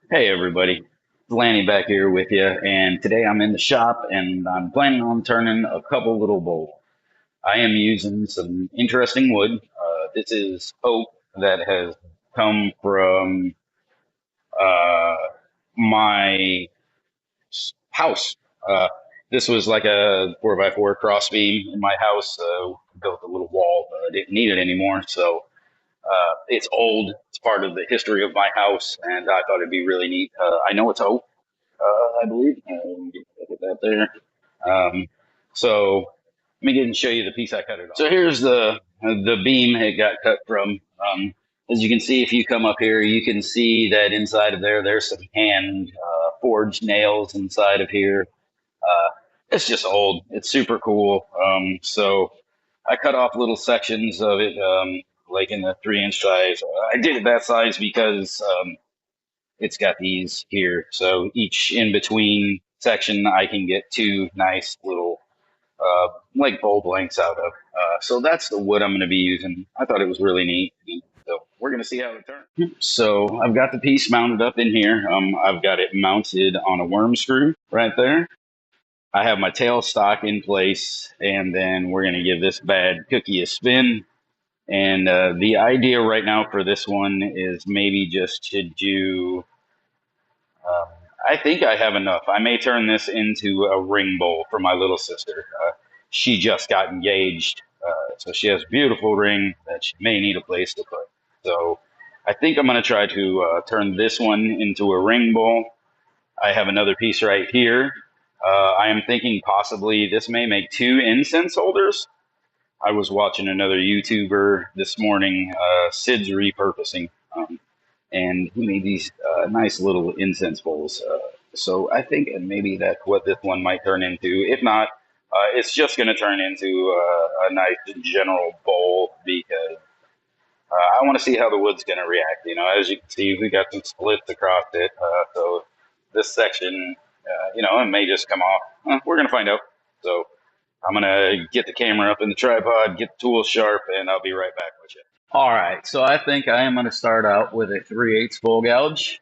Hey everybody, it's Lanny back here with you, and today I'm in the shop and I'm planning on turning a couple little bowls. I am using some interesting wood. This is oak that has come from uh, my house. Uh, this was like a 4x4 cross beam in my house. Built a little wall, but I didn't need it anymore, so it's old. It's part of the history of my house, and I thought it'd be really neat. I know it's oak, I believe. Look at that there. So let me get and show you the piece I cut it off. So here's the beam it got cut from. As you can see, if you come up here, you can see that inside of there's some hand forged nails inside of here. Uh, it's just old. It's super cool. So I cut off little sections of it, like in the 3 inch size. I did it that size because it's got these here. So each in between section, I can get two nice little like bowl blanks out of. So that's the wood I'm going to be using. I thought it was really neat. So we're going to see how it turns. So I've got the piece mounted up in here. I've got it mounted on a worm screw right there. I have my tail stock in place, and then we're going to give this bad cookie a spin. And the idea right now for this one is maybe just to do um, I think I have enough. I may turn this into a ring bowl for my little sister. She just got engaged, so she has a beautiful ring that she may need a place to put. So I think I'm going to try to turn this one into a ring bowl. I have another piece right here. I am thinking possibly this may make two incense holders. I was watching another YouTuber this morning, Sid's Repurposing. And he made these nice little incense bowls. So I think maybe that's what this one might turn into. If not, it's just going to turn into a nice general bowl because I want to see how the wood's going to react. You know, as you can see, we got some splits across it. So this section, it may just come off. We're going to find out. So I'm going to get the camera up in the tripod, get the tools sharp, and I'll be right back with you. All right, so I think I am going to start out with a 3/8 bowl gouge.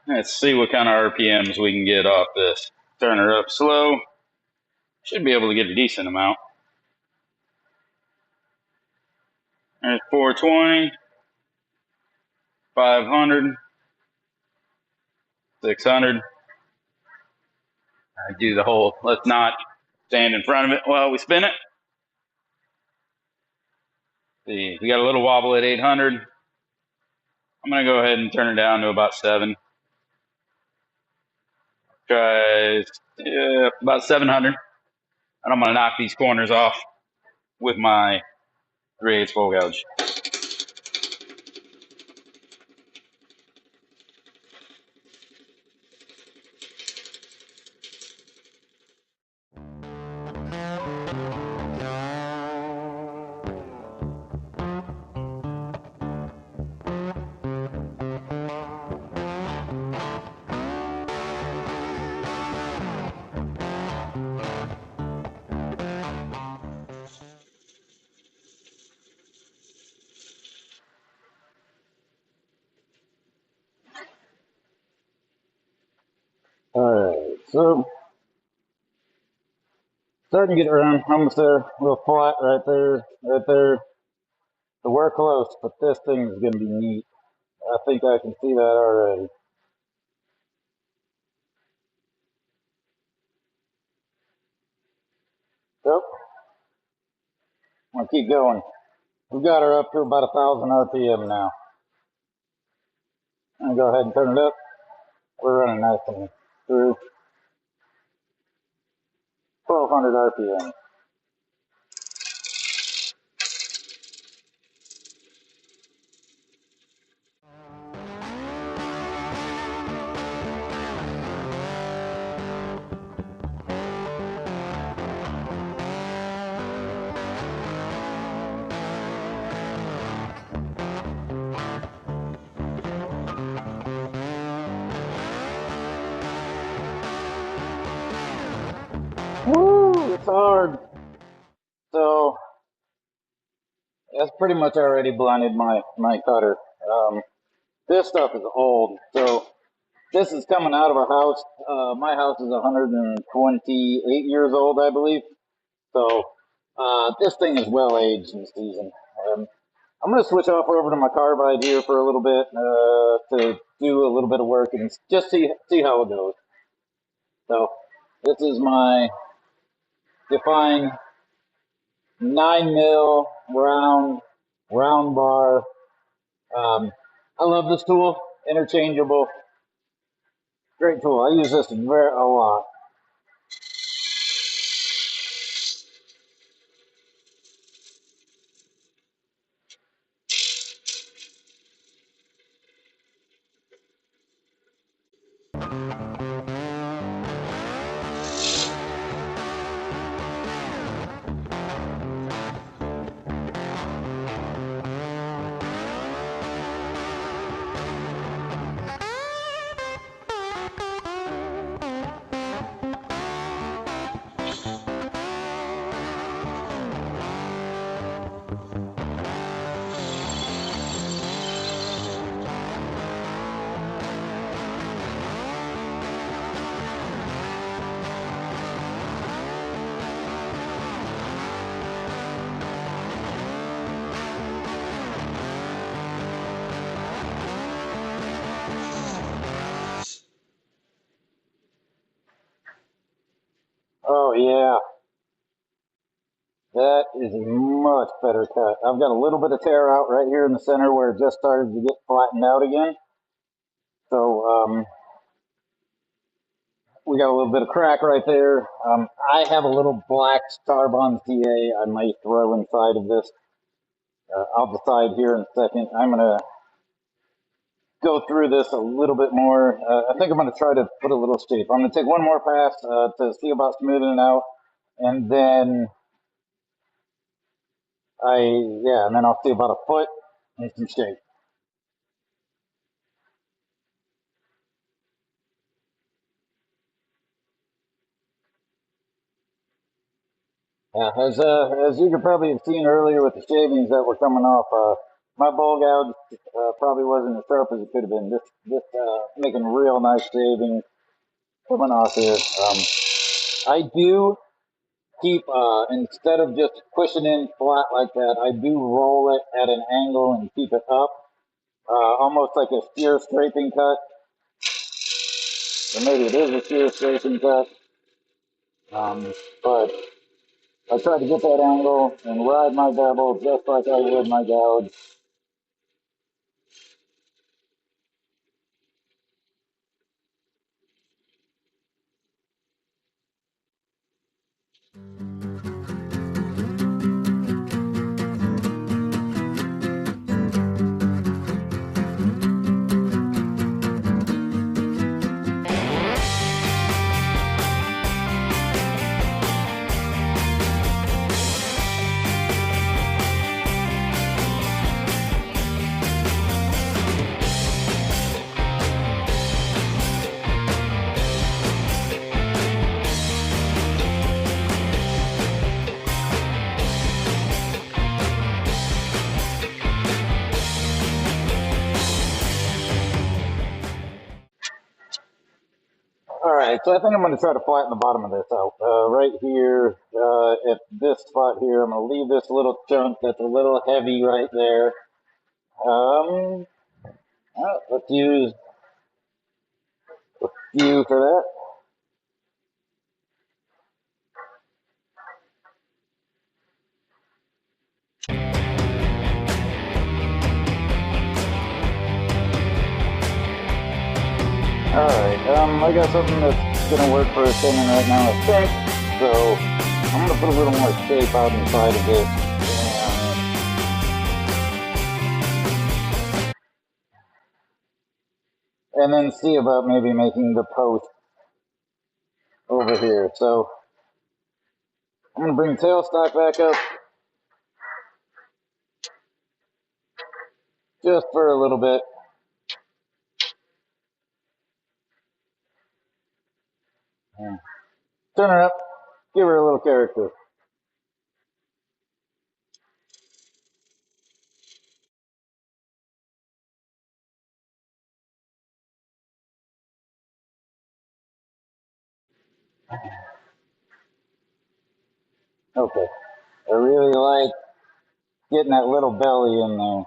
Let's see what kind of RPMs we can get off this. Turn her up slow. Should be able to get a decent amount. There's 420, 500, 600. I do the whole, let's not stand in front of it while we spin it. See, we got a little wobble at 800. I'm going to go ahead and turn it down to about 7. Try about 700. And I'm going to knock these corners off with my 3/8 bowl gouge. Alright, so starting to get around, almost there, a little flat right there, right there. So we're close, but this thing is going to be neat. I think I can see that already. So, I'm going to keep going. We've got her up to about 1,000 RPM now. I'm going to go ahead and turn it up. We're running nice and through 1,200 RPM. Woo! It's hard. So, that's pretty much already blinded my cutter. this stuff is old. So this is coming out of our house. My house is 128 years old, I believe. So this thing is well aged and seasoned. Um, I'm going to switch off over to my carbide here for a little bit to do a little bit of work and just see how it goes. So this is my Define 9 mil round bar. I love this tool, interchangeable, great tool. I use this a lot. Oh yeah, that is a much better cut. I've got a little bit of tear out right here in the center where it just started to get flattened out again. So we got a little bit of crack right there. I have a little black Starbond TA I might throw inside of this. I'll decide here in a second. I'm going to go through this a little bit more. I think I'm going to try to put a little shape. I'm going to take one more pass to see about smoothing it out. And then and then I'll see about a foot and some shape. As you could probably have seen earlier with the shavings that were coming off, my bowl gouge probably wasn't as sharp as it could have been. This making real nice shavings coming off here. I do keep instead of just pushing in flat like that, I do roll it at an angle and keep it up, almost like a shear scraping cut, or maybe it is a shear scraping cut. But I try to get that angle and ride my bevel just like I would my gouge. All right, so I think I'm going to try to flatten the bottom of this out. Right here, at this spot here, I'm going to leave this little chunk that's a little heavy right there. Let's use a few for that. All right, I got something that's going to work for a thinning right now, I think. So I'm going to put a little more shape out inside of it. And then see about maybe making the post over here. So I'm going to bring the tailstock back up just for a little bit. Turn her up, give her a little character. Okay. I really like getting that little belly in there.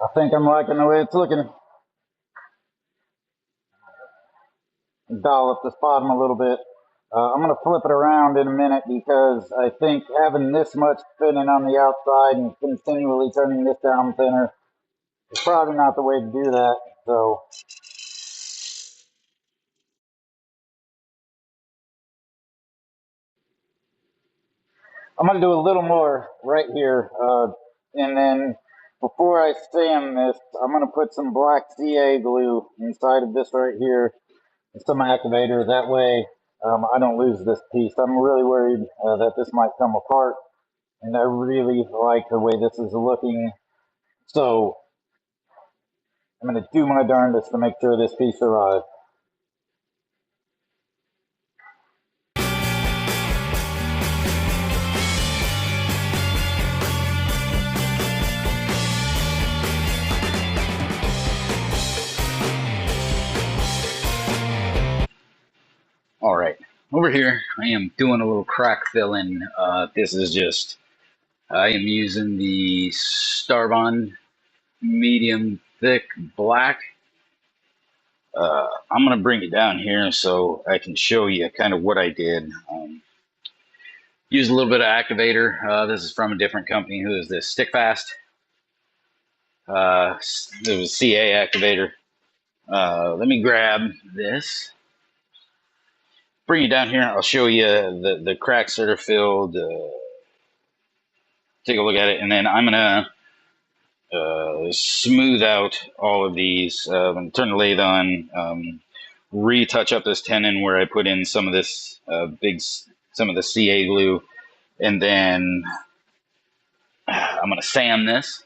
I think I'm liking the way it's looking. Dollop this bottom a little bit. I'm going to flip it around in a minute because I think having this much spinning on the outside and continually turning this down thinner is probably not the way to do that. So I'm going to do a little more right here. And then before I sand this, I'm going to put some black CA glue inside of this right here and some activator. That way I don't lose this piece. I'm really worried that this might come apart. And I really like the way this is looking. So I'm going to do my darndest to make sure this piece survives. All right, over here I am doing a little crack filling. This is just, I am using the Starbond medium thick black. I'm going to bring it down here so I can show you kind of what I did. Use a little bit of activator. This is from a different company. Who is this? Stickfast. It was CA activator. Let me grab this. Bring it down here. I'll show you the cracks that are filled. Take a look at it, and then I'm gonna smooth out all of these. Turn the lathe on. Retouch up this tenon where I put in some of this some of the CA glue, and then I'm gonna sand this.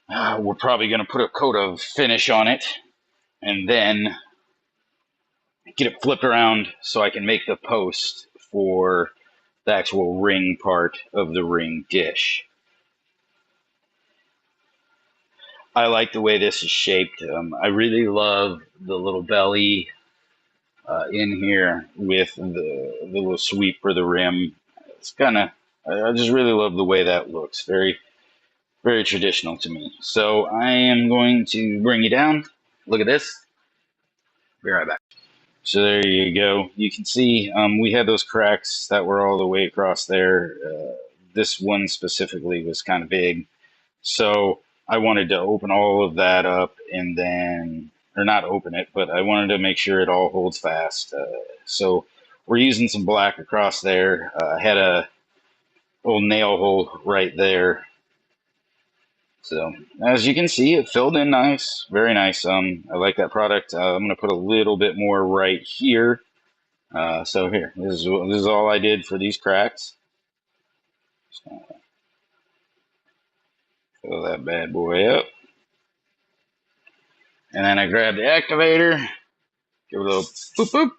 We're probably gonna put a coat of finish on it, and then get it flipped around so I can make the post for the actual ring part of the ring dish. I like the way this is shaped. I really love the little belly in here with the little sweep for the rim. It's kind of, I just really love the way that looks. Very, very traditional to me. So I am going to bring you down. Look at this. Be right back. So there you go. You can see we had those cracks that were all the way across there. This one specifically was kind of big. So I wanted to open all of that up and then, or not open it, but I wanted to make sure it all holds fast. So we're using some black across there. I had a little nail hole right there. So as you can see, it filled in nice, very nice. I like that product. I'm going to put a little bit more right here. So here, this is all I did for these cracks. So fill that bad boy up. And then I grab the activator, give it a little boop boop,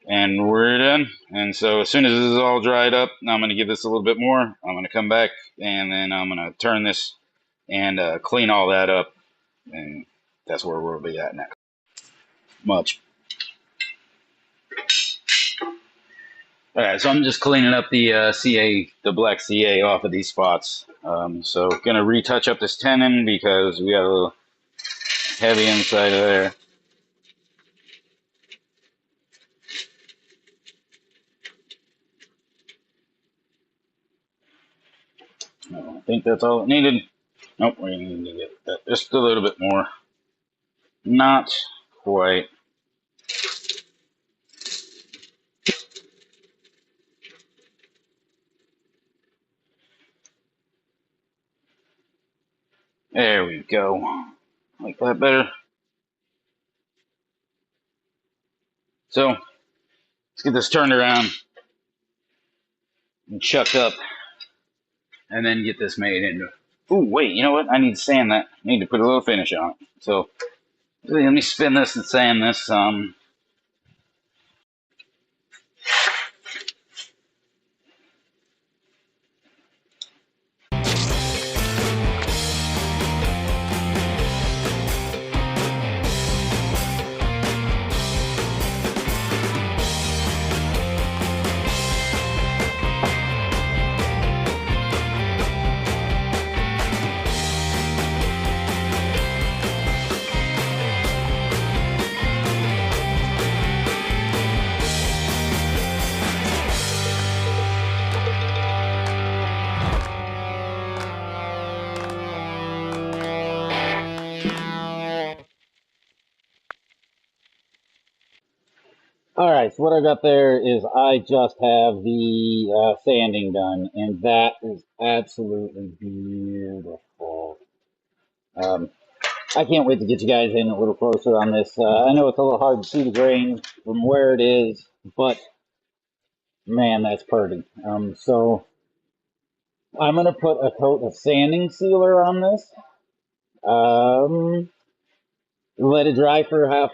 and we're done. And so as soon as this is all dried up, I'm going to give this a little bit more. I'm going to come back and then I'm going to turn this and clean all that up. And that's where we'll be at next. Much. All right, so I'm just cleaning up the CA, the black CA off of these spots. So gonna retouch up this tenon because we got a little heavy inside of there. I think that's all it needed. Nope, we need to get that just a little bit more. Not quite. There we go. Like that better. So Let's get this turned around and chucked up, and then get this made into. Ooh, wait, you know what? I need to sand that. I need to put a little finish on it. So let me spin this and sand this. All right, so what I got there is I just have the sanding done, and that is absolutely beautiful. Um, I can't wait to get you guys in a little closer on this. I know it's a little hard to see the grain from where it is, but man, that's pretty. So I'm going to put a coat of sanding sealer on this. Let it dry for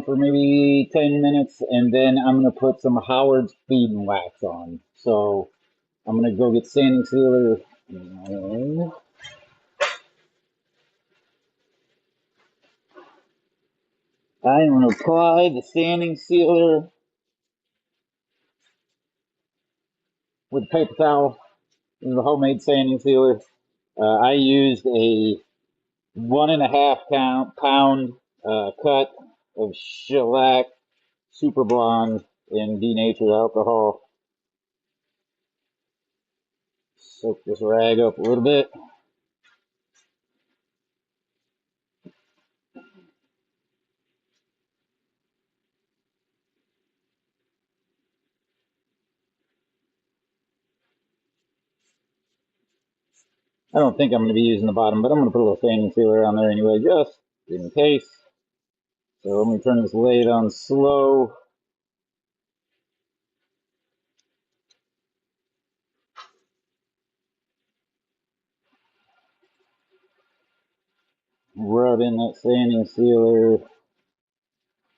for maybe 10 minutes, and then I'm going to put some Howard's feed and wax on. So I'm going to go get sanding sealer. And I'm going to apply the sanding sealer with a paper towel. This is a homemade sanding sealer. I used a 1.5 pound cut of shellac super blonde in denatured alcohol. Soak this rag up a little bit. I don't think I'm going to be using the bottom, but I'm going to put a little sanding sealer on there anyway, just in case. So let me turn this lathe on slow. Rub in that sanding sealer.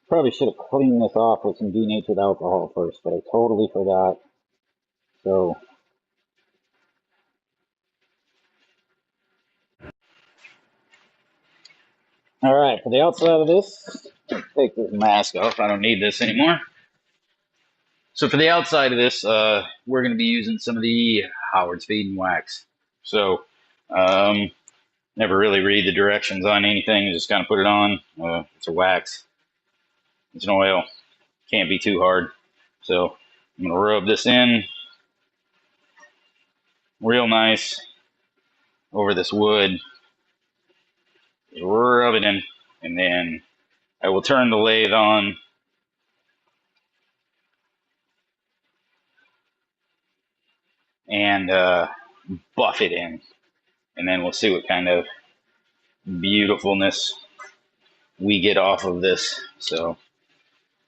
Probably should have cleaned this off with some denatured alcohol first, but I totally forgot. So, all right, for the outside of this, take this mask off. I don't need this anymore. So for the outside of this, we're going to be using some of the Howard's feed and wax. So, never really read the directions on anything. You just kind of put it on. It's a wax. It's an oil. Can't be too hard. So I'm going to rub this in real nice over this wood. Rub it in. And then I will turn the lathe on. And buff it in. And then we'll see what kind of beautifulness we get off of this. So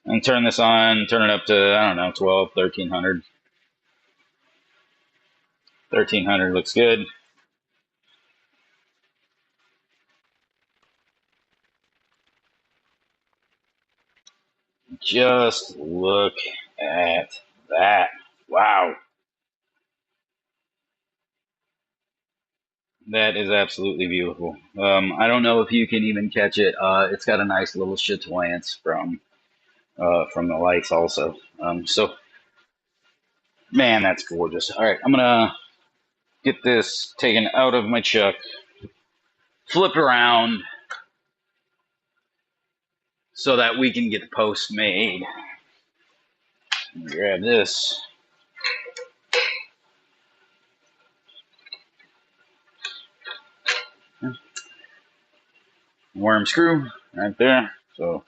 and turn this on, turn it up to, I don't know, 12, 1300. 1300 looks good. Just look at that. Wow. That is absolutely beautiful. I don't know if you can even catch it. It's got a nice little chatoyance from the lights also. So, man, that's gorgeous. All right, I'm going to get this taken out of my chuck, flip around so that we can get the post made. Grab this. Worm screw right there. So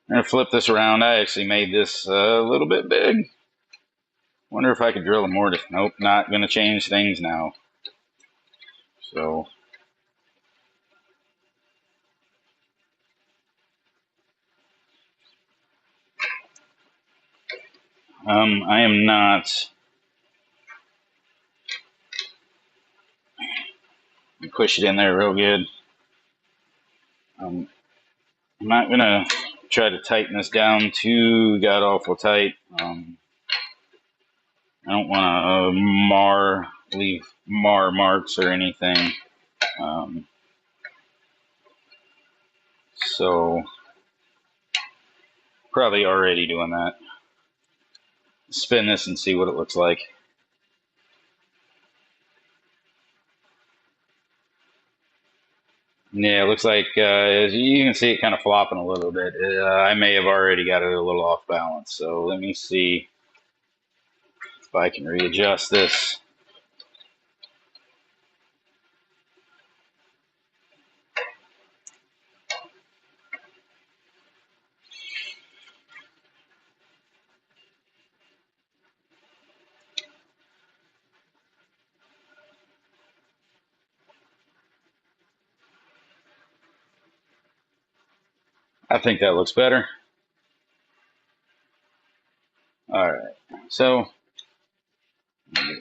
I'm going to flip this around. I actually made this a little bit big. Wonder if I could drill a mortise. Nope, not going to change things now. So I am not. Push it in there real good. I'm not gonna try to tighten this down too god awful tight. I don't want to leave mar marks or anything. Um, so probably already doing that. Spin this and see what it looks like. Yeah, it looks like you can see it kind of flopping a little bit. I may have already got it a little off balance. So let me see if I can readjust this. I think that looks better. All right, so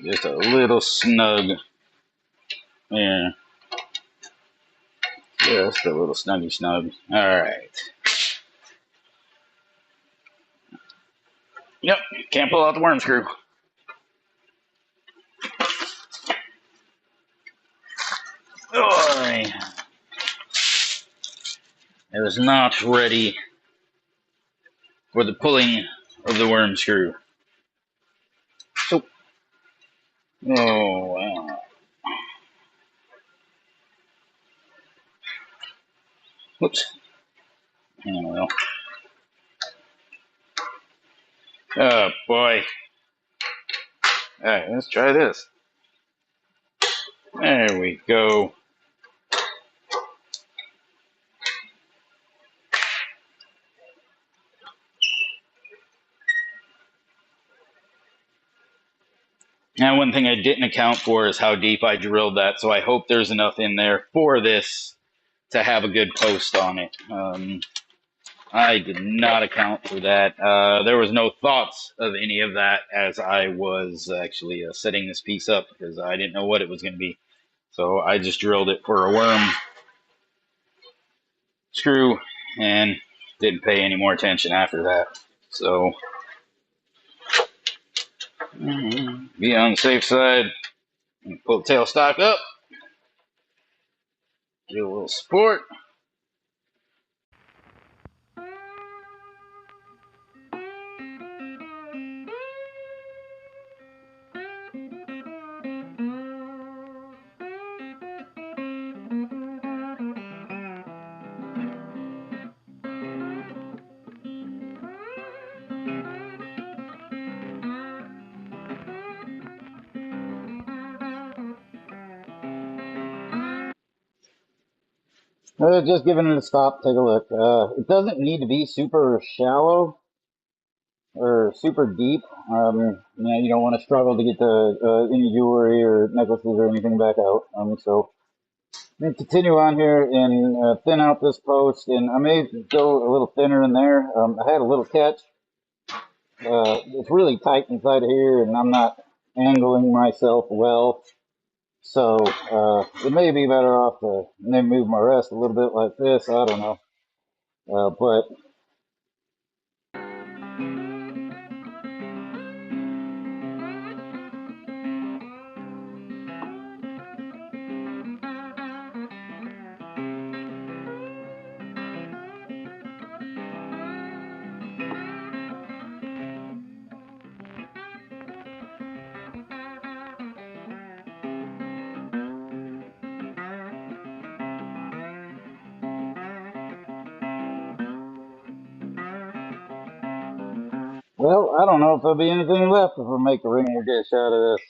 just a little snug there. Just a little snuggy snug. All right. Yep, can't pull out the worm screw. All right. It was not ready for the pulling of the worm screw. So, oh wow. Whoops. Hang on a while. Oh boy. All right, let's try this. There we go. Now, one thing I didn't account for is how deep I drilled that, so I hope there's enough in there for this to have a good post on it. I did not account for that. There was no thoughts of any of that as I was actually setting this piece up because I didn't know what it was going to be. So I just drilled it for a worm screw and didn't pay any more attention after that. So be on the safe side. Pull the tailstock up. Give a little support. Just giving it a stop. Take a look. It doesn't need to be super shallow or super deep. You don't want to struggle to get the any jewelry or necklaces or anything back out. So I'm gonna continue on here and thin out this post, and I may go a little thinner in there. I had a little catch. It's really tight inside of here, and I'm not angling myself well. So it may be better off to maybe move my rest a little bit like this. I don't know. But well, I don't know if there'll be anything left if I make a ringer dish out of this.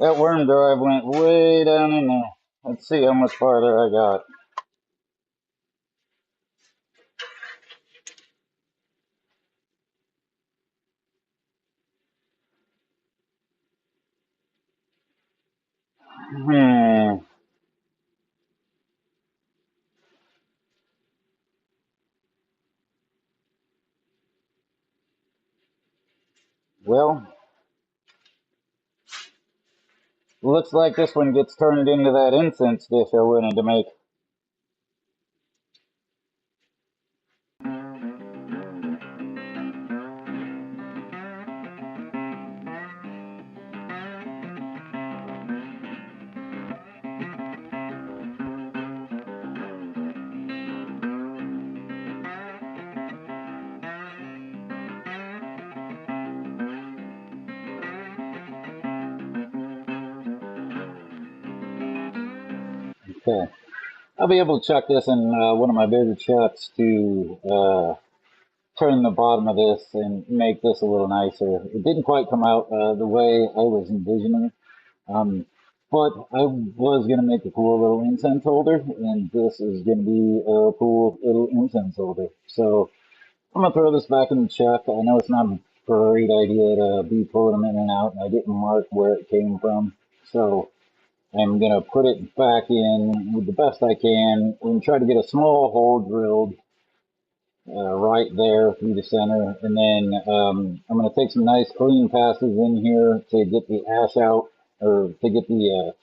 That worm drive went way down in there. Let's see how much farther I got. Hmm. Well, looks like this one gets turned into that incense dish I wanted to make. Okay. I'll be able to chuck this in one of my bigger chucks to turn the bottom of this and make this a little nicer. It didn't quite come out the way I was envisioning, um, but I was going to make a cool little incense holder, and this is going to be a cool little incense holder. So I'm going to throw this back in the chuck. I know it's not a great idea to be pulling them in and out, and I didn't mark where it came from. So I'm going to put it back in with the best I can and try to get a small hole drilled right there through the center. And then I'm going to take some nice clean passes in here to get the ash out or to get the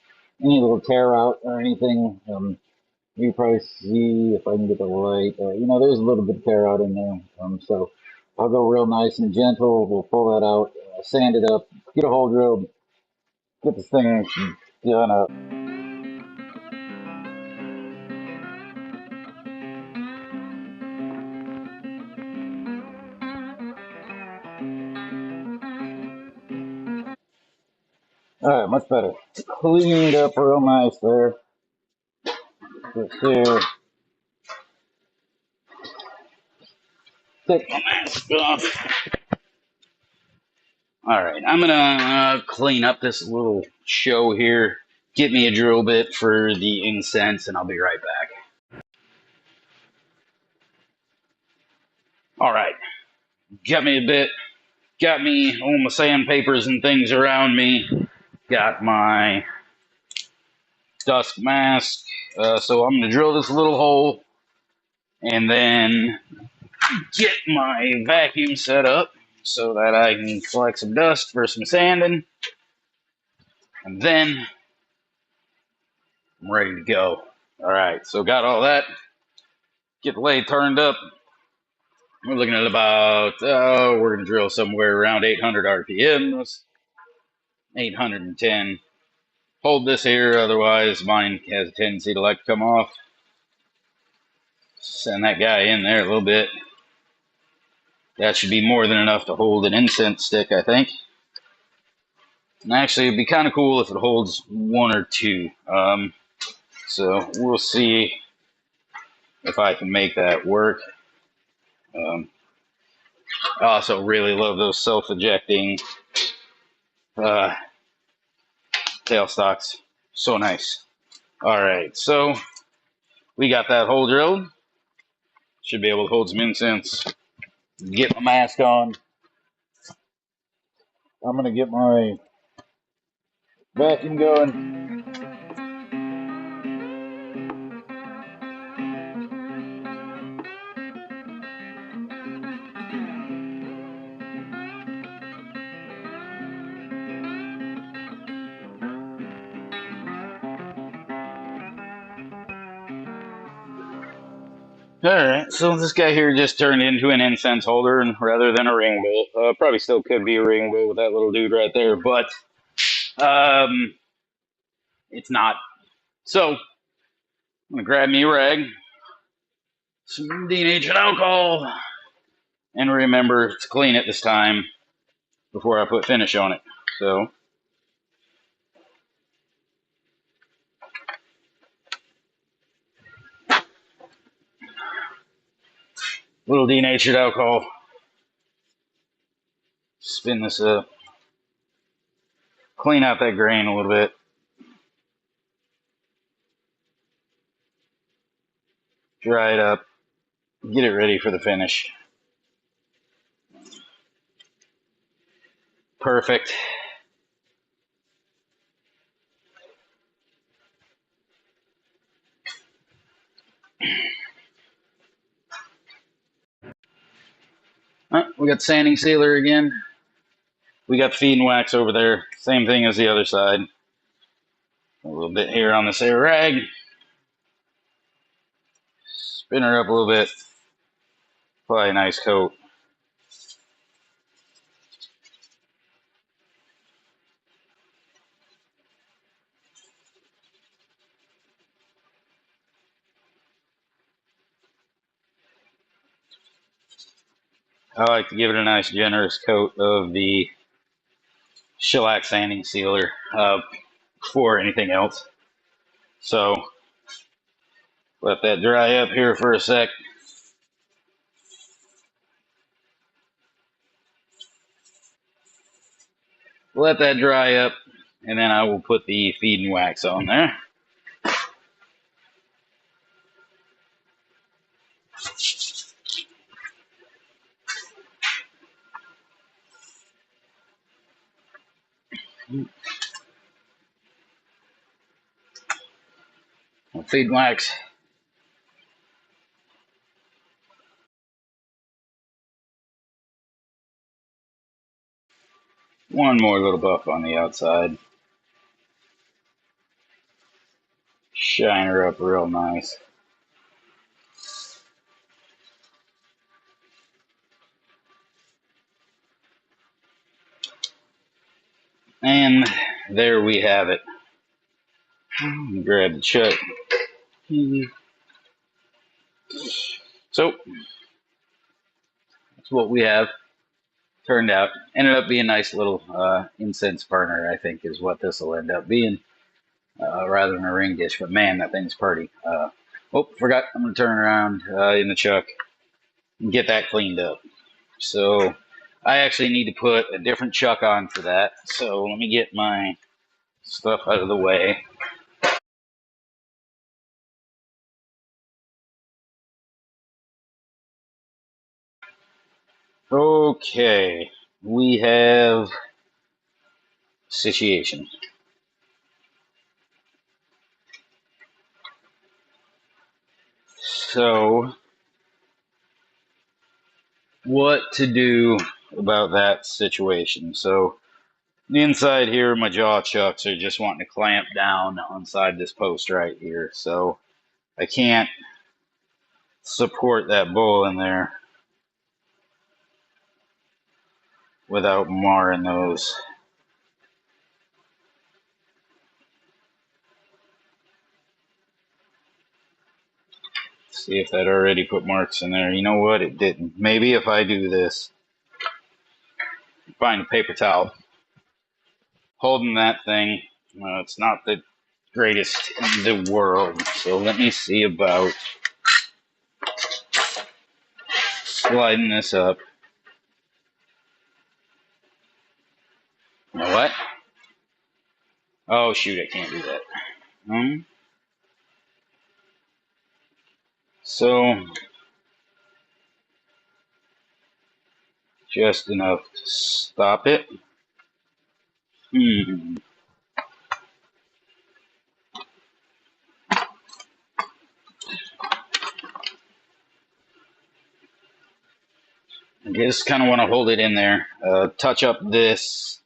any little tear out or anything. You probably see if I can get the light. There's a little bit of tear out in there. So I'll go real nice and gentle. We'll pull that out, sand it up, get a hole drilled, get this thing done up. All right, much better. Cleaned up real nice there. Just there. Take My mask off. All right, I'm gonna clean up this little show here. Get me a drill bit for the incense, and I'll be right back. All right, got me a bit. Got me all my sandpapers and things around me. Got my dust mask. So I'm gonna drill this little hole, and then get my vacuum set up so that I can collect some dust for some sanding, and then I'm ready to go. All right, so got all that. Get the lathe turned up. We're looking at about, we're going to drill somewhere around 800 RPMs, 810. Hold this here, otherwise mine has a tendency to like to come off. Send that guy in there a little bit. That should be more than enough to hold an incense stick, I think. And actually, it'd be kind of cool if it holds one or two. So we'll see if I can make that work. I also really love those self-ejecting uh, tailstocks. So nice. All right, so we got that hole drilled. Should be able to hold some incense. Get my mask on. I'm going to get my vacuum going. All right, so this guy here just turned into an incense holder and rather than a ring bowl. Probably still could be a ring bowl with that little dude right there, but um, it's not. So I'm gonna grab me a rag, some denatured alcohol, and remember to clean it this time before I put finish on it. So little denatured alcohol. Spin this up. Clean out that grain a little bit. Dry it up. Get it ready for the finish. Perfect. All right, we got sanding sealer again. We got feed and wax over there. Same thing as the other side. A little bit here on this air rag. Spin her up a little bit. Apply a nice coat. I like to give it a nice generous coat of the shellac sanding sealer before anything else. So let that dry up here for a sec. Let that dry up, and then I will put the feed and wax on there. Feed and wax. One more little buff on the outside. Shine her up real nice. And there we have it. Grab the chuck. So that's what we have turned out. Ended up being a nice little incense burner, I think, is what this will end up being, rather than a ring dish. But man, that thing's pretty. Oh, forgot. I'm gonna turn around in the chuck and get that cleaned up. So I actually need to put a different chuck on for that. So let me get my stuff out of the way. Okay, we have situation. So what to do about that situation? So the inside here, my jaw chucks are just wanting to clamp down inside this post right here. So I can't support that bowl in there without marring those. See if that already put marks in there. You know what? It didn't. Maybe if I do this, find a paper towel, holding that thing, it's not the greatest in the world. So let me see about sliding this up. You know what? Oh, shoot, I can't do that. So, just enough to stop it. I just kind of want to hold it in there. Touch up this,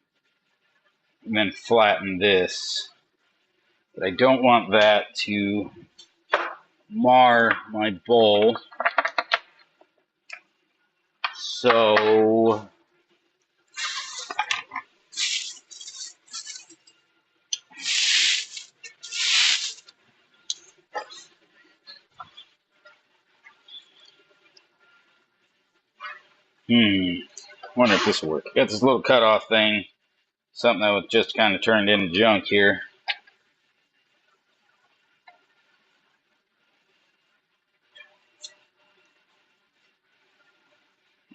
and then flatten this. But I don't want that to mar my bowl. So wonder if this will work. Got this little cutoff thing, something that was just kind of turned into junk here.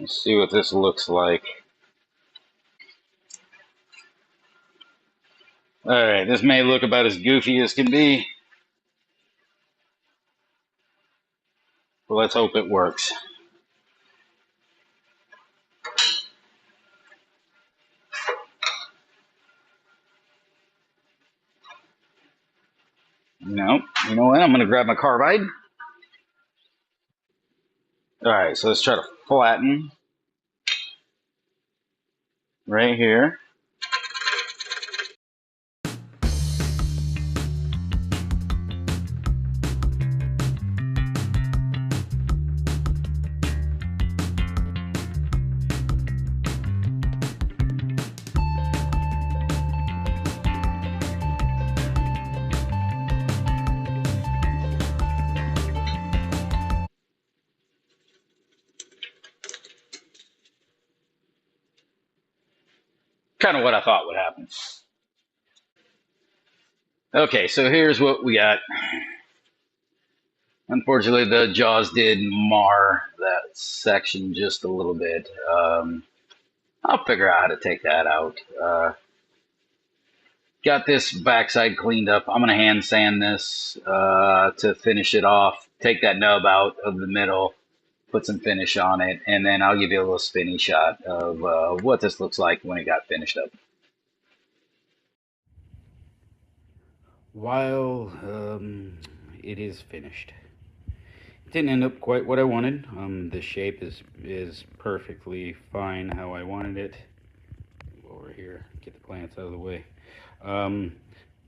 Let's see what this looks like. Alright, this may look about as goofy as can be. But let's hope it works. No, you know what? I'm going to grab my carbide. Alright, so let's try to flatten right here. Kind of what I thought would happen. Okay, so here's what we got. Unfortunately, the jaws did mar that section just a little bit. I'll figure out how to take that out. Got this backside cleaned up. I'm going to hand sand this to finish it off. Take that nub out of the middle, put some finish on it, and then I'll give you a little spinny shot of what this looks like when it got finished up. While it is finished, it didn't end up quite what I wanted. The shape is perfectly fine how I wanted it. Over here, get the plants out of the way.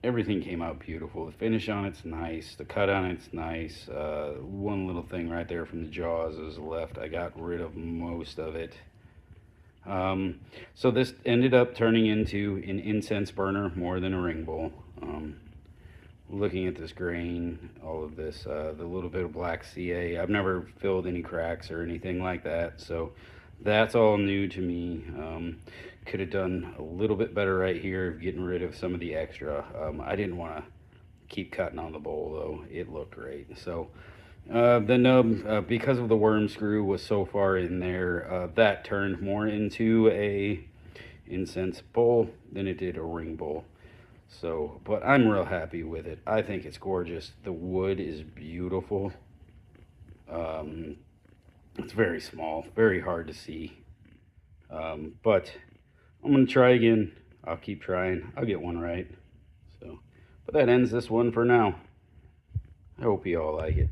Everything came out beautiful. The finish on it's nice. The cut on it's nice. One little thing right there from the jaws is left. I got rid of most of it. So this ended up turning into an incense burner more than a ring bowl. Looking at this grain, all of this, the little bit of black CA, I've never filled any cracks or anything like that, so that's all new to me. Could have done a little bit better right here, getting rid of some of the extra. I didn't want to keep cutting on the bowl though, it looked great. So the nub, because of the worm screw was so far in there, that turned more into a incense bowl than it did a ring bowl. So, but I'm real happy with it. I think it's gorgeous. The wood is beautiful. It's very small, very hard to see. But I'm going to try again. I'll keep trying. I'll get one right. So, but that ends this one for now. I hope you all like it.